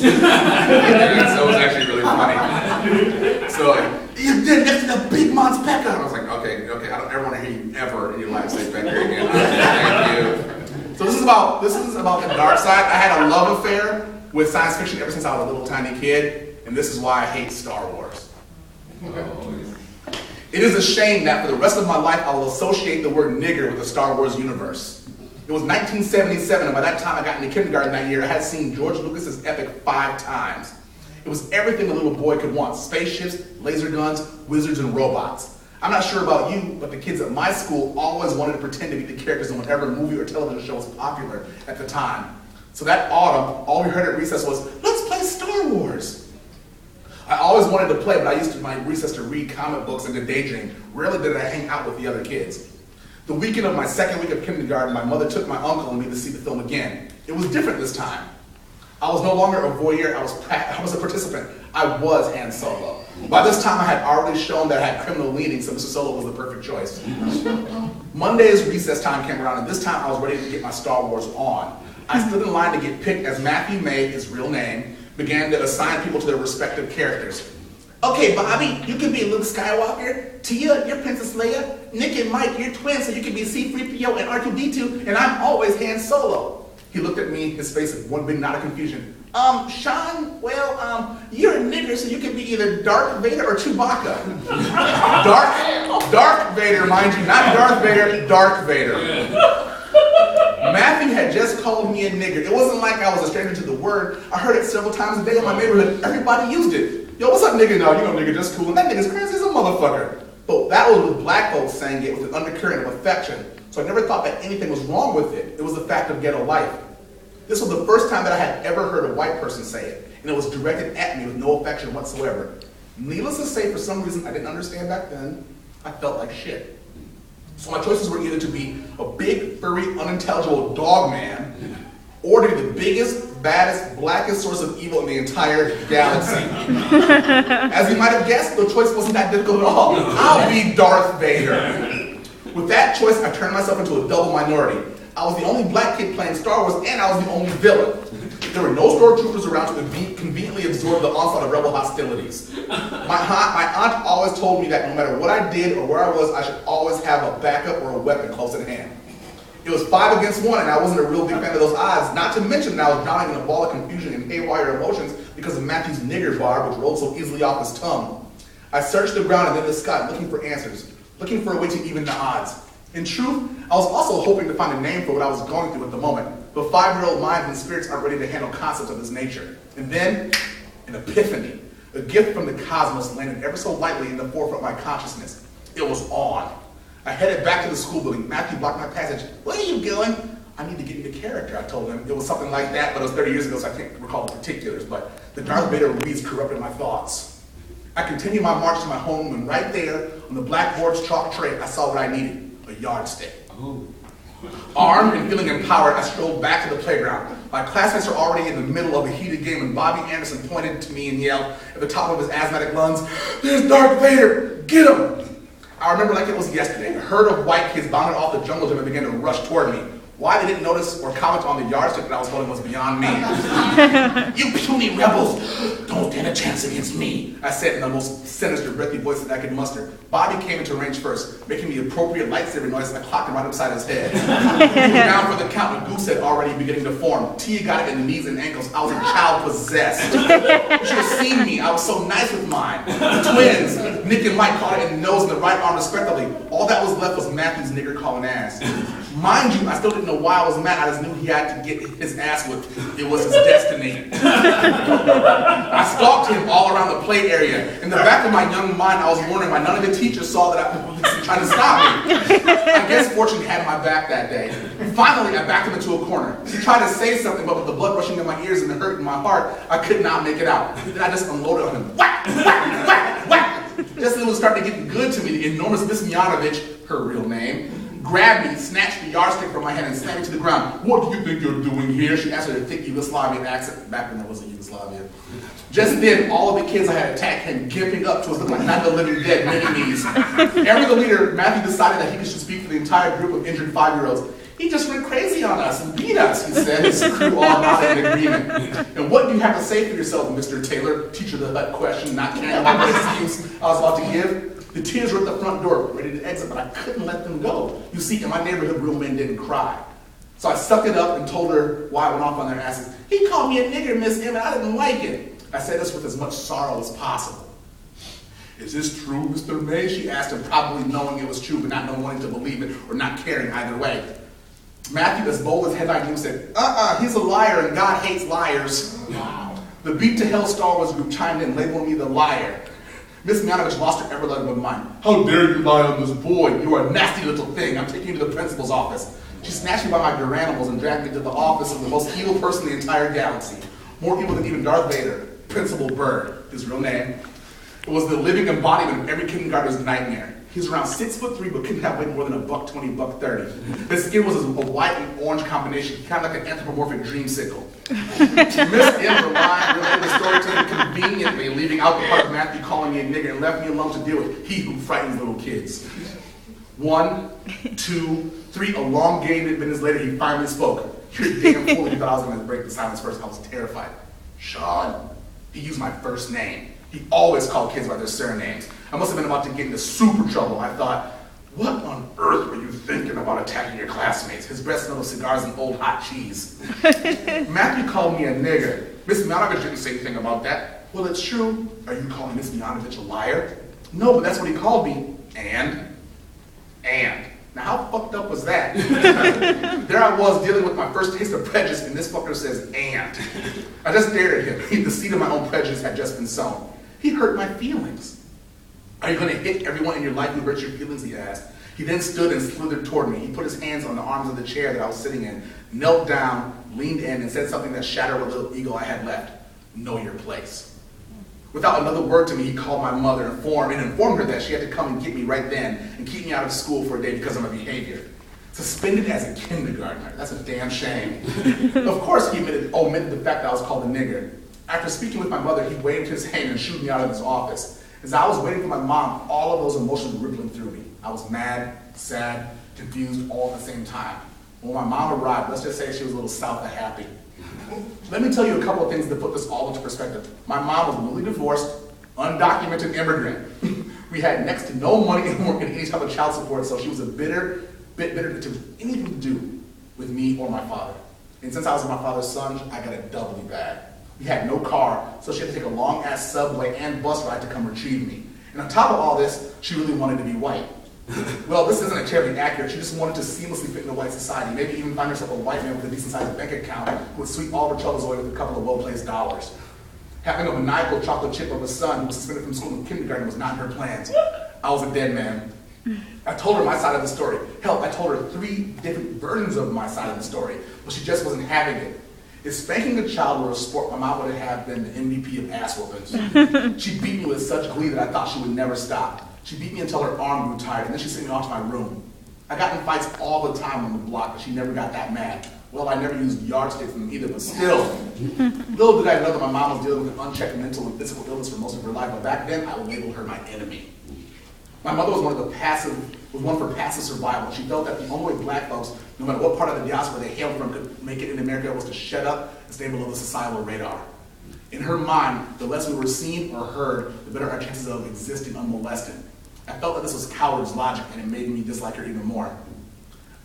So it was actually really funny. So you did next to the big Mons Pekka. I was like, okay, I don't ever want to hear you ever in your life say Becker again. Thank you. So this is about the dark side. I had a love affair with science fiction ever since I was a little tiny kid, and this is why I hate Star Wars. It is a shame that for the rest of my life I will associate the word nigger with the Star Wars universe. It was 1977, and by that time I got into kindergarten that year, I had seen George Lucas's epic 5 times. It was everything a little boy could want: spaceships, laser guns, wizards, and robots. I'm not sure about you, but the kids at my school always wanted to pretend to be the characters in whatever movie or television show was popular at the time. So that autumn, all we heard at recess was, "Let's play Star Wars." I always wanted to play, but I used my recess to read comic books and to daydream. Rarely did I hang out with the other kids. The weekend of my second week of kindergarten, my mother took my uncle and me to see the film again. It was different this time. I was no longer a voyeur, I was a participant. I was Han Solo. By this time I had already shown that I had criminal leanings, so Mr. Solo was the perfect choice. Monday's recess time came around, and this time I was ready to get my Star Wars on. I stood in line to get picked as Matthew May, his real name, began to assign people to their respective characters. Okay, Bobby, you can be Luke Skywalker. Tia, you're Princess Leia. Nick and Mike, you're twins, so you can be C-3PO and R2-D2, and I'm always Han Solo. He looked at me, his face with one big nod of confusion. Sean, well, you're a nigger, so you can be either Darth Vader or Chewbacca. Darth Vader, mind you, not Darth Vader, Darth Vader. Matthew had just called me a nigger. It wasn't like I was a stranger to the word. I heard it several times a day in my neighborhood. Everybody used it. Yo, what's up, nigga? No, you know, nigga, just cool. And that nigga's crazy as a motherfucker. But that was with black folks saying it with an undercurrent of affection. So I never thought that anything was wrong with it. It was the fact of ghetto life. This was the first time that I had ever heard a white person say it. And it was directed at me with no affection whatsoever. Needless to say, for some reason I didn't understand back then, I felt like shit. So my choices were either to be a big, furry, unintelligible dog man, or to be the biggest, baddest, blackest source of evil in the entire galaxy. As you might have guessed, the choice wasn't that difficult at all. I'll be Darth Vader. With that choice, I turned myself into a double minority. I was the only black kid playing Star Wars, and I was the only villain. There were no stormtroopers around to conveniently absorb the onslaught of rebel hostilities. My aunt always told me that no matter what I did or where I was, I should always have a backup or a weapon close at hand. It was 5 against 1, and I wasn't a real big fan of those odds, not to mention that I was drowning in a ball of confusion and haywire emotions because of Matthew's nigger bar, which rolled so easily off his tongue. I searched the ground and then the sky, looking for answers, looking for a way to even the odds. In truth, I was also hoping to find a name for what I was going through at the moment, but 5-year-old minds and spirits aren't ready to handle concepts of this nature. And then, an epiphany, a gift from the cosmos landed ever so lightly in the forefront of my consciousness. It was on. I headed back to the school building. Matthew blocked my passage. Where are you going? I need to get into character, I told him. It was something like that, but it was 30 years ago, so I can't recall the particulars, but the Darth Vader weeds corrupted my thoughts. I continued my march to my home, and right there, on the blackboard's chalk tray, I saw what I needed, a yardstick. Ooh. Armed and feeling empowered, I strolled back to the playground. My classmates were already in the middle of a heated game, and Bobby Anderson pointed to me and yelled at the top of his asthmatic lungs, "There's Darth Vader! Get him!" I remember like it was yesterday. A herd of white kids bounded off the jungle gym and began to rush toward me. Why they didn't notice or comment on the yardstick that I was holding was beyond me. "You puny rebels, don't stand a chance against me," I said in the most sinister, breathy voice that I could muster. Bobby came into range first, making the appropriate lightsaber noise, and I clocked him right upside his head. He was down for the count, and goose had already beginning to form. Tia got it in the knees and ankles. I was a child possessed. You should have seen me. I was so nice with mine. The twins, Nick and Mike, caught it in the nose and the right arm respectively. All that was left was Matthew's nigger calling ass. Mind you, I still didn't know why I was mad. I just knew he had to get his ass whipped. It was his destiny. I stalked him all around the play area. In the back of my young mind, I was wondering why none of the teachers saw that I was trying to stop me. I guess fortune had my back that day. Finally, I backed him into a corner. He tried to say something, but with the blood rushing in my ears and the hurt in my heart, I could not make it out. Then I just unloaded on him. Whack, whack, whack, whack. Just as it was starting to get good to me, the enormous Miss Mianovich, her real name, grabbed me, snatched the yardstick from my hand, and slammed me to the ground. "What do you think you're doing here?" She asked with a thick Yugoslavian accent. Back when there was a Yugoslavia. Just then, all of the kids I had attacked came gimping up to us looking like not the living dead mini-me's. Ever the leader, Matthew decided that he should speak for the entire group of injured 5-year-olds. He just went crazy on us and beat us, he said, his crew all nodded in agreement. And what do you have to say for yourself, Mr. Taylor? Teacher the Hut questioned, not caring about the excuse I was about to give. The tears were at the front door, ready to exit, but I couldn't let them go. You see, in my neighborhood, real men didn't cry. So I sucked it up and told her why I went off on their asses. He called me a nigger, Miss M, and I didn't like it. I said this with as much sorrow as possible. Is this true, Mr. May? She asked him, probably knowing it was true, but not wanting to believe it or not caring either way. Matthew, as bold as headline news, said, he's a liar and God hates liars. Wow. The Beat to Hell Star Wars group chimed in, labeling me the liar. Miss Mianovich lost her ever-loving mind. How dare you lie on this boy? You are a nasty little thing. I'm taking you to the principal's office. She snatched me by my garanimals and dragged me to the office of the most evil person in the entire galaxy. More evil than even Darth Vader, Principal Bird, his real name. It was the living embodiment of every kindergartner's nightmare. He was around 6'3", but couldn't have weighed more than $120, $130. His skin was a white and orange combination, kind of like an anthropomorphic dreamsicle. Miss M related the story to him conveniently, leaving out the part of Matthew calling me a nigger and left me alone to deal with he who frightens little kids. 1, 2, 3, a long game minutes later, he finally spoke. You're damn fool, you thought I was going to break the silence first. I was terrified. Sean. He used my first name. He always called kids by their surnames. I must have been about to get into super trouble. I thought, what on earth were you thinking about attacking your classmates? His breath smelled of cigars and old hot cheese. Matthew called me a nigger. Miss Mianovich didn't say anything about that. Well, it's true. Are you calling Miss Mianovich a liar? No, but that's what he called me. And? Now, how fucked up was that? There I was dealing with my first taste of prejudice, and this fucker says, and. I just stared at him. The seed of my own prejudice had just been sown. He hurt my feelings. Are you going to hit everyone in your life who hurts your feelings, he asked. He then stood and slithered toward me. He put his hands on the arms of the chair that I was sitting in, knelt down, leaned in, and said something that shattered what little ego I had left. Know your place. Without another word to me, he called my mother and informed her that she had to come and get me right then and keep me out of school for a day because of my behavior. Suspended as a kindergartner. That's a damn shame. Of course, he omitted the fact that I was called a nigger. After speaking with my mother, he waved his hand and shooed me out of his office. As I was waiting for my mom, all of those emotions were rippling through me. I was mad, sad, confused all at the same time. When my mom arrived, let's just say she was a little south of happy. Let me tell you a couple of things to put this all into perspective. My mom was newly divorced, undocumented immigrant. We had next to no money and any type of child support, so she was a bit bitter to anything to do with me or my father. And since I was my father's son, I got it doubly bad. We had no car, so she had to take a long-ass subway and bus ride to come retrieve me. And on top of all this, she really wanted to be white. Well, this isn't terribly accurate. She just wanted to seamlessly fit into white society, maybe even find herself a white man with a decent-sized bank account who would sweep all her troubles away with a couple of well-placed dollars. Having a maniacal chocolate chip of a son who was suspended from school in kindergarten was not in her plans. I was a dead man. I told her my side of the story. Hell, I told her 3 different versions of my side of the story, but she just wasn't having it. If spanking a child were a sport, my mom would have been the MVP of ass whoopings. She beat me with such glee that I thought she would never stop. She beat me until her arm grew tired, and then she sent me off to my room. I got in fights all the time on the block, but she never got that mad. Well, I never used yardsticks from them either, but still. Little did I know that my mom was dealing with an unchecked mental and physical illness for most of her life, but back then I labeled her my enemy. My mother was one for passive survival. She felt that the only way black folks, no matter what part of the diaspora they hailed from, could make it in America was to shut up and stay below the societal radar. In her mind, the less we were seen or heard, the better our chances of existing unmolested. I felt that this was coward's logic, and it made me dislike her even more.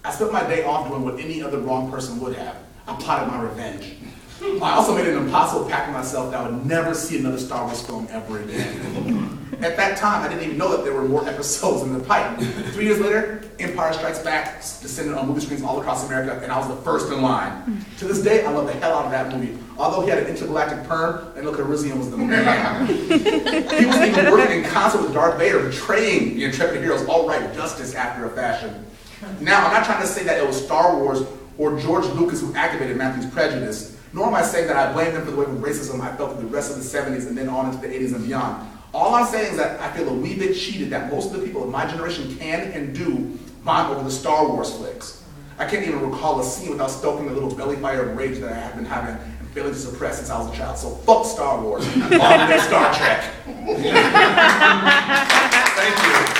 I spent my day off doing what any other wrong person would have. I plotted my revenge. I also made an impossible pact with myself that I would never see another Star Wars film ever again. At that time, I didn't even know that there were more episodes in the pipe. 3 years later, Empire Strikes Back descended on movie screens all across America, and I was the first in line. To this day, I love the hell out of that movie. Although he had an intergalactic perm, and look, Calrissian was the man. He was even working in concert with Darth Vader, betraying the intrepid heroes, all right, justice after a fashion. Now, I'm not trying to say that it was Star Wars or George Lucas who activated Matthew's prejudice, nor am I saying that I blame them for the wave of racism I felt through the rest of the 70s and then on into the 80s and beyond. All I'm saying is that I feel a wee bit cheated that most of the people of my generation can and do bond over the Star Wars flicks. I can't even recall a scene without stoking the little belly fire of rage that I have been having and failing to suppress since I was a child. So fuck Star Wars, on to Star Trek. Thank you.